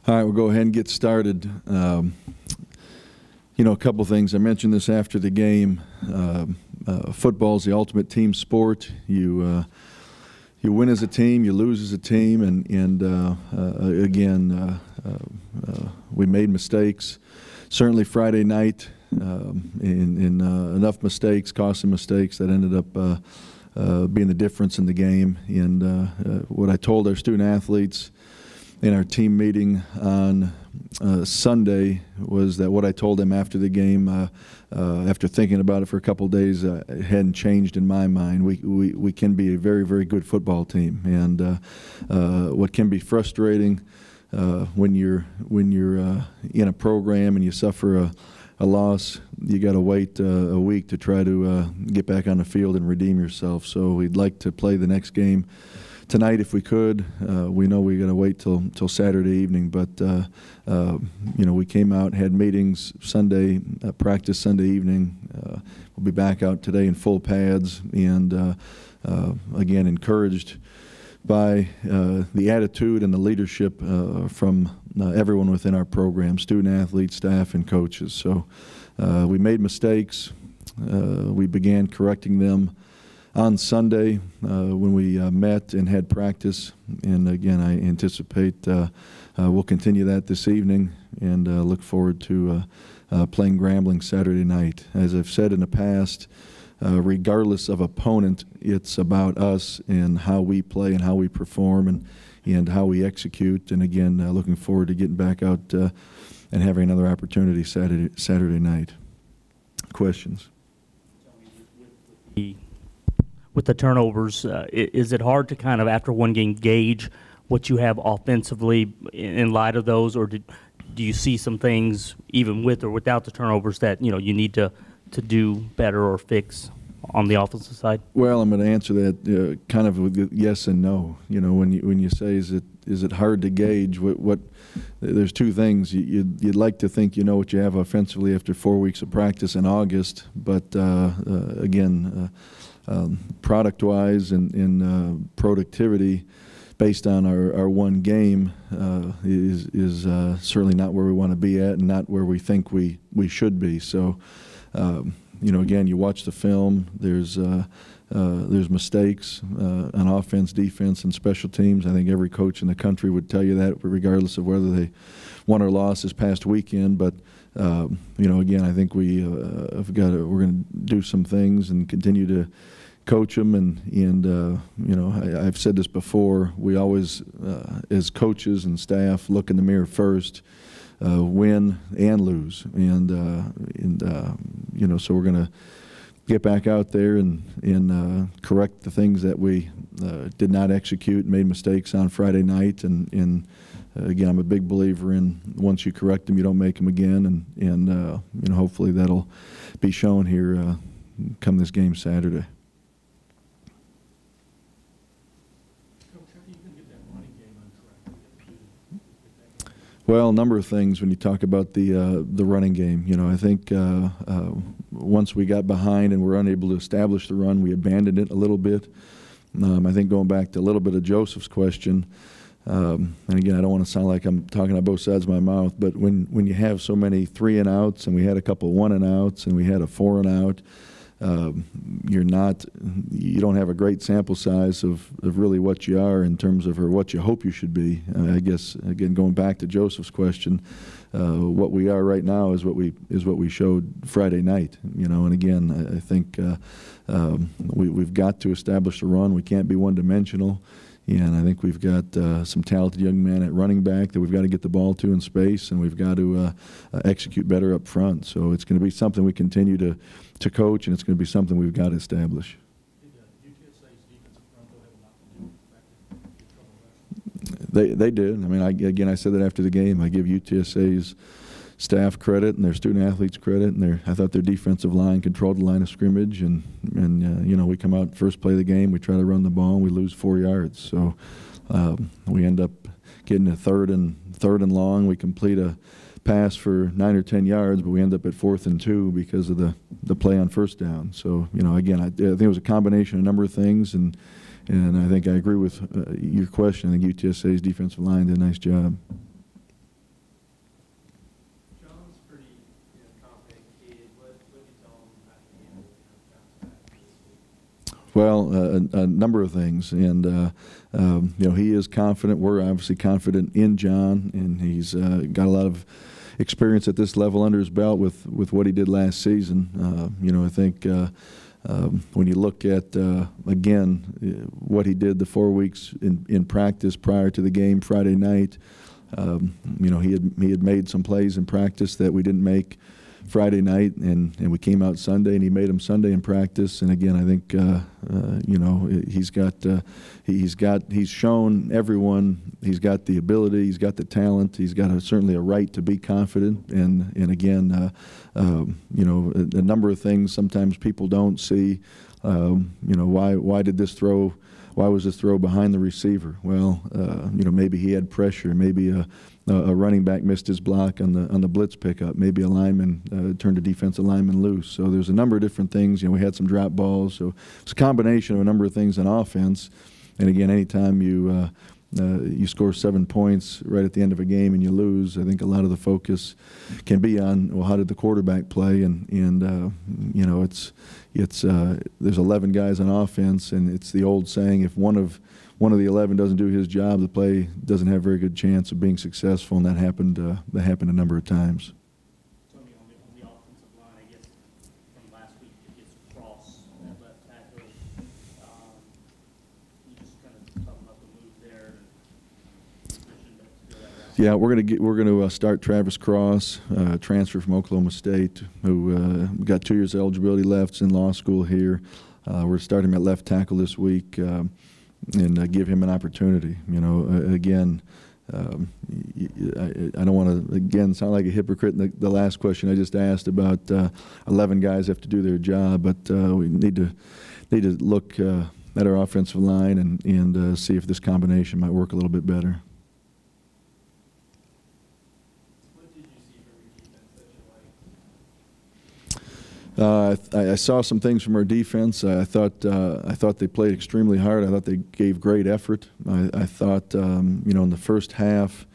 All right, we'll go ahead and get started. You know, a couple things. I mentioned this after the game. Football is the ultimate team sport. You win as a team, you lose as a team, and again, we made mistakes. Certainly Friday night, in enough mistakes, costly mistakes that ended up being the difference in the game. And what I told our student athletes in our team meeting on Sunday was that what I told them after the game, after thinking about it for a couple of days, it hadn't changed in my mind. We can be a very, very good football team, and what can be frustrating when you're in a program and you suffer a loss, you got to wait a week to try to get back on the field and redeem yourself. So we'd like to play the next game tonight if we could. We know we got to wait till Saturday evening, but you know, we came out, had meetings Sunday, practice Sunday evening. We'll be back out today in full pads, and again, encouraged by the attitude and the leadership from everyone within our program, student athletes, staff, and coaches. So we made mistakes. We began correcting them on Sunday when we met and had practice, and again, I anticipate we'll continue that this evening, and look forward to playing Grambling Saturday night. As I've said in the past, regardless of opponent, it's about us and how we play and how we perform and how we execute. And again, looking forward to getting back out and having another opportunity Saturday night. Questions? With the turnovers, is it hard to kind of, after one game, gauge what you have offensively in light of those, or do you see some things, even with or without the turnovers, that you need to do better or fix on the offensive side? Well, I'm going to answer that kind of with yes and no. You know, when you say is it hard to gauge, what there's two things. You'd like to think you know what you have offensively after 4 weeks of practice in August, but again. Product-wise and productivity, based on our one game, is certainly not where we want to be at, and not where we think we should be. So, you know, again, you watch the film. There's mistakes on offense, defense, and special teams. I think every coach in the country would tell you that, regardless of whether they won or lost this past weekend. But you know, again, I think we're going to do some things and continue to coach them, and you know, I've said this before. We always, as coaches and staff, look in the mirror first, win and lose, and you know, so we're going to get back out there and correct the things that we did not execute, made mistakes on Friday night, and again, I'm a big believer in once you correct them, you don't make them again, and you know, hopefully that'll be shown here come this game Saturday. Well, a number of things when you talk about the running game. You know, I think once we got behind and were unable to establish the run, we abandoned it a little bit. I think going back to a little bit of Joseph's question, and again, I don't want to sound like I'm talking out both sides of my mouth, but when you have so many 3 and outs, and we had a couple 1 and outs, and we had a 4 and out, you don't have a great sample size of really what you are in terms of, or what you hope you should be. I guess, again, going back to Joseph's question, what we are right now is what we showed Friday night. You know, and again, I think we've got to establish the run. We can't be one-dimensional. And I think we've got some talented young men at running back that we've got to get the ball to in space, and we've got to execute better up front. So it's going to be something we continue to coach, and it's going to be something we've got to establish. They did. I mean, again, I said that after the game. I give UTSA's staff credit and their student athletes credit, and I thought their defensive line controlled the line of scrimmage, and you know, we come out first play of the game, we try to run the ball, and we lose 4 yards. So we end up getting a third and long. We complete a pass for 9 or 10 yards, but we end up at 4th and 2 because of the play on first down. So, you know, again, I think it was a combination of a number of things, and I think I agree with your question. I think UTSA's defensive line did a nice job. Well, a number of things, and you know, he is confident. We're obviously confident in John, and he's got a lot of experience at this level under his belt with what he did last season. You know, I think when you look at again what he did the 4 weeks in practice prior to the game Friday night, you know, he had made some plays in practice that we didn't make Friday night, and we came out Sunday, and he made them Sunday in practice. And again, I think you know, he's shown everyone he's got the ability, he's got the talent, he's got certainly a right to be confident. And again, you know, a number of things sometimes people don't see. You know, why did this throw? Why was this throw behind the receiver? Well, you know, maybe he had pressure. Maybe a running back missed his block on the blitz pickup. Maybe a lineman turned a defensive lineman loose. So there's a number of different things. You know, we had some drop balls. So it's a combination of a number of things on offense. And again, anytime you score 7 points right at the end of a game and you lose, I think a lot of the focus can be on, well, how did the quarterback play? And you know, it's there's 11 guys on offense, and it's the old saying, if one of the 11 doesn't do his job, the play doesn't have a very good chance of being successful, and that happened a number of times. Tony, on the offensive line, I guess from last week, it gets across that left tackle. You just kind of talk about the move there. Yeah, we're gonna start Travis Cross, transfer from Oklahoma State, who got 2 years of eligibility left, in law school here. We're starting him at left tackle this week, and give him an opportunity. You know, again, I don't want to again sound like a hypocrite in the last question I just asked about 11 guys have to do their job, but we need to look at our offensive line and see if this combination might work a little bit better. I saw some things from our defense. I thought they played extremely hard. I thought they gave great effort. I thought you know, in the first half,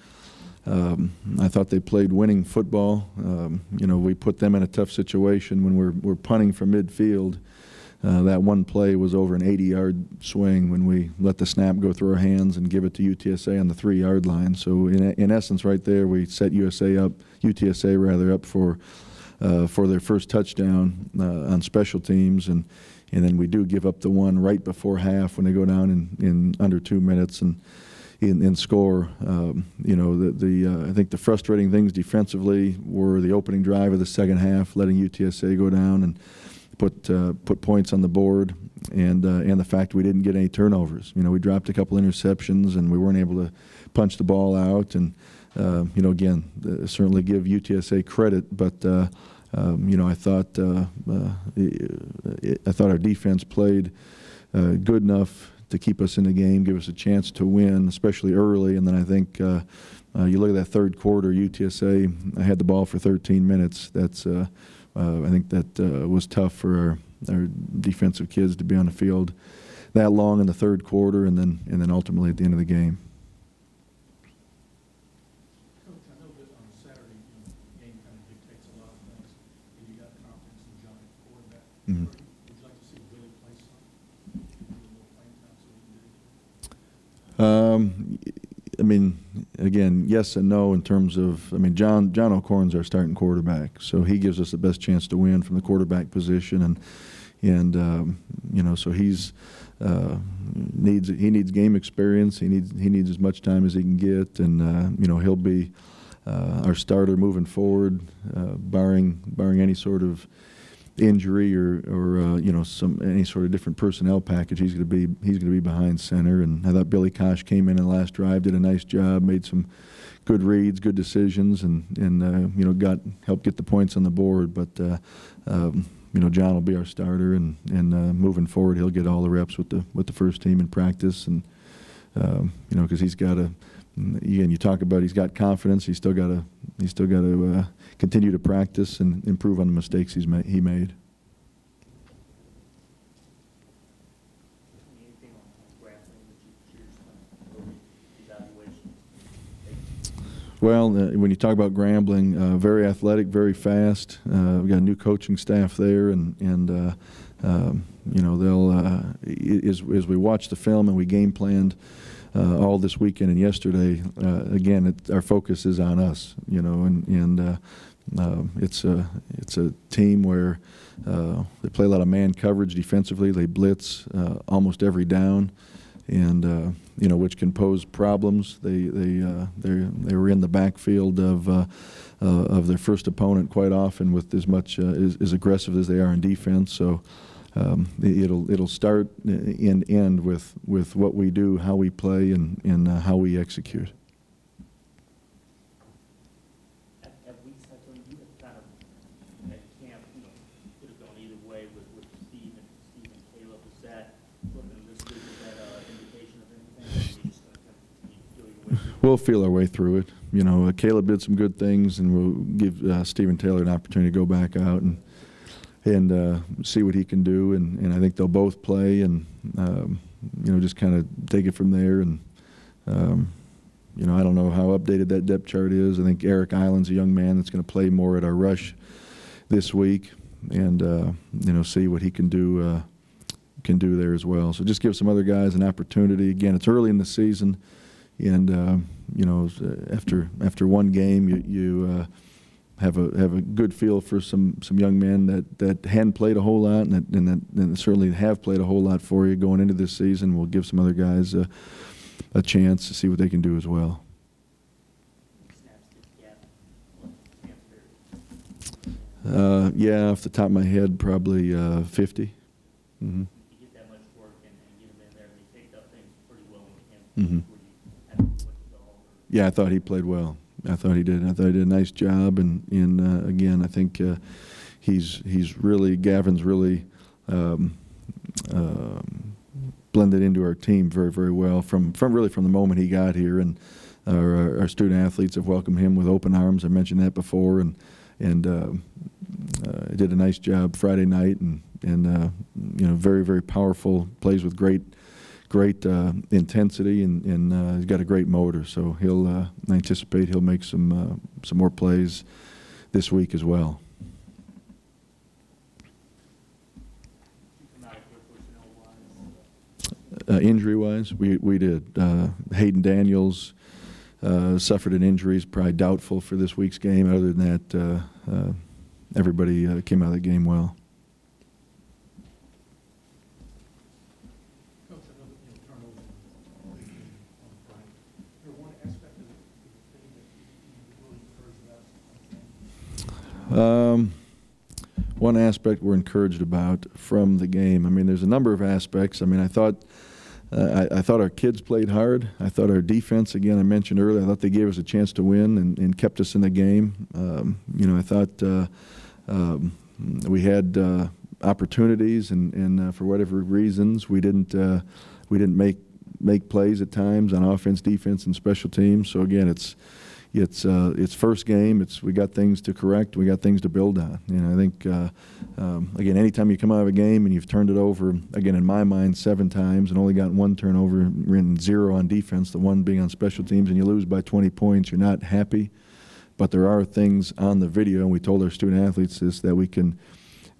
I thought they played winning football. You know, we put them in a tough situation when we're punting from midfield. That one play was over an 80-yard swing when we let the snap go through our hands and give it to UTSA on the 3-yard line. So in essence, right there, we set UTSA up for their first touchdown on special teams, and then we do give up the one right before half when they go down in under 2 minutes and score. You know, I think the frustrating things defensively were the opening drive of the second half, letting UTSA go down and put points on the board, and the fact we didn't get any turnovers. You know, we dropped a couple interceptions and we weren't able to punch the ball out. And you know, again, certainly give UTSA credit, but you know, I thought our defense played good enough to keep us in the game, give us a chance to win, especially early. And then I think you look at that third quarter, UTSA had the ball for 13 minutes. That's I think that was tough for our defensive kids to be on the field that long in the third quarter, and then ultimately at the end of the game. Mm-hmm. Would you like to see Willie play some? I mean, again, yes and no in terms of, I mean, John O'Corn's our starting quarterback, so he gives us the best chance to win from the quarterback position, and you know, so he needs game experience. He needs as much time as he can get, and you know, he'll be our starter moving forward, barring any sort of injury or you know, any sort of different personnel package. He's going to be behind center. And I thought Billy Kosh came in the last drive, did a nice job, made some good reads, good decisions, and you know, helped get the points on the board. But you know, John will be our starter, and moving forward, he'll get all the reps with the first team in practice, and you know, because he's got to. Again, you talk about he's got confidence. He's still got to continue to practice and improve on the mistakes he made. Anything on Grambling that you choose evaluation? Well, when you talk about Grambling, very athletic, very fast. We've got a new coaching staff there, and you know, they'll as we watch the film and we game planned all this weekend and yesterday. Again, our focus is on us, you know, and it's a team where they play a lot of man coverage defensively. They blitz almost every down, and you know, which can pose problems. They were in the backfield of their first opponent quite often with as much as aggressive as they are in defense. So it'll start and end with what we do, how we play, and how we execute. Have we settled you kind of at camp? You know, could have gone either way with Steve and Caleb. Is that looking this week? Is that an indication of anything? Or are you just going to kind of feel your way through? We'll feel our way through it. You know, Caleb did some good things, and we'll give Stephen Taylor an opportunity to go back out and see what he can do. And I think they'll both play, and you know, just kind of take it from there. And you know, I don't know how updated that depth chart is. I think Eric Island's a young man that's going to play more at our rush this week, and you know, see what he can do there as well. So just give some other guys an opportunity. Again, it's early in the season, and you know, after one game, you have a good feel for some young men that hadn't played a whole lot, and that certainly have played a whole lot for you going into this season. We'll give some other guys a chance to see what they can do as well. Yeah, off the top of my head, probably 50. Mm-hmm. You get that much work and get them in there, and they picked up things pretty well in camp. Mm-hmm. Yeah, I thought he played well. I thought he did. I thought he did a nice job, and again, I think Gavin's really blended into our team very, very well from the moment he got here, and our student athletes have welcomed him with open arms. I mentioned that before, and did a nice job Friday night, and you know, very, very powerful, plays with great intensity, and he's got a great motor. So I anticipate he'll make some more plays this week as well. Injury-wise, we did. Hayden Daniels suffered an injury. He's probably doubtful for this week's game. Other than that, everybody came out of the game well. One aspect we're encouraged about from the game. I mean, there's a number of aspects. I mean, I thought our kids played hard. I thought our defense, again, I mentioned earlier, I thought they gave us a chance to win and kept us in the game. You know, I thought we had opportunities, and for whatever reasons, we didn't make plays at times on offense, defense, and special teams. So again, it's first game. We got things to correct. We got things to build on. You know, I think again, anytime you come out of a game and you've turned it over, again, in my mind, 7 times and only gotten 1 turnover and 0 on defense, the 1 being on special teams, and you lose by 20 points, you're not happy. But there are things on the video, and we told our student athletes this, that we can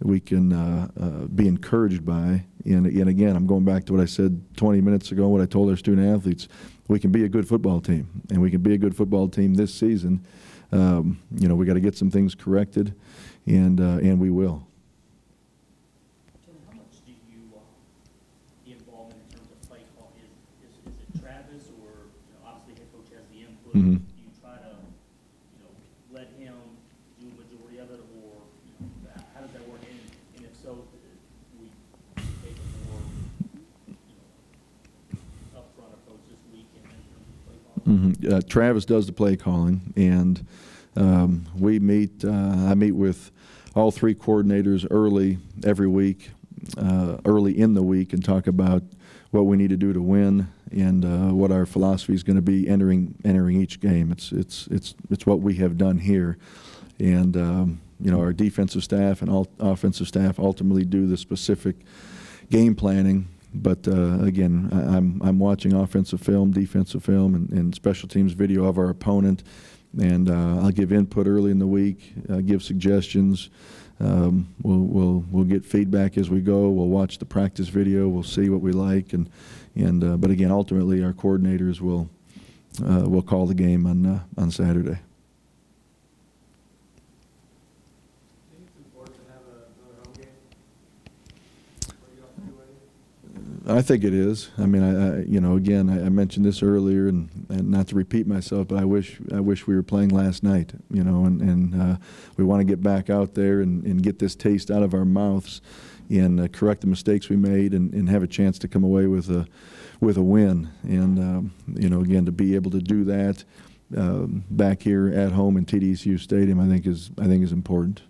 be encouraged by. And again, I'm going back to what I said 20 minutes ago, what I told our student athletes. We can be a good football team, and we can be a good football team this season. You know, we got to get some things corrected, and we will. How much do you get involved in terms of play call? Is it Travis, or obviously head coach has the input? Mm-hmm. Do you try to let him do a majority of it, or how does that work? And if so, we take a more upfront approach this week in terms of play calling? Mm-hmm. Travis does the play calling, and we meet. I meet with all 3 coordinators early every week, early in the week, and talk about what we need to do to win, and what our philosophy is going to be entering each game. It's what we have done here, and you know, our defensive staff and offensive staff ultimately do the specific game planning. But again, I'm watching offensive film, defensive film, and special teams video of our opponent, and I'll give input early in the week, give suggestions, We'll get feedback as we go. We'll watch the practice video. We'll see what we like, but again, ultimately, our coordinators will call the game on Saturday. I think it is. I mean, again, I mentioned this earlier, and not to repeat myself, but I wish we were playing last night. And we want to get back out there and get this taste out of our mouths, and correct the mistakes we made, and have a chance to come away with a win. And again, to be able to do that back here at home in TDSU Stadium, I think is important.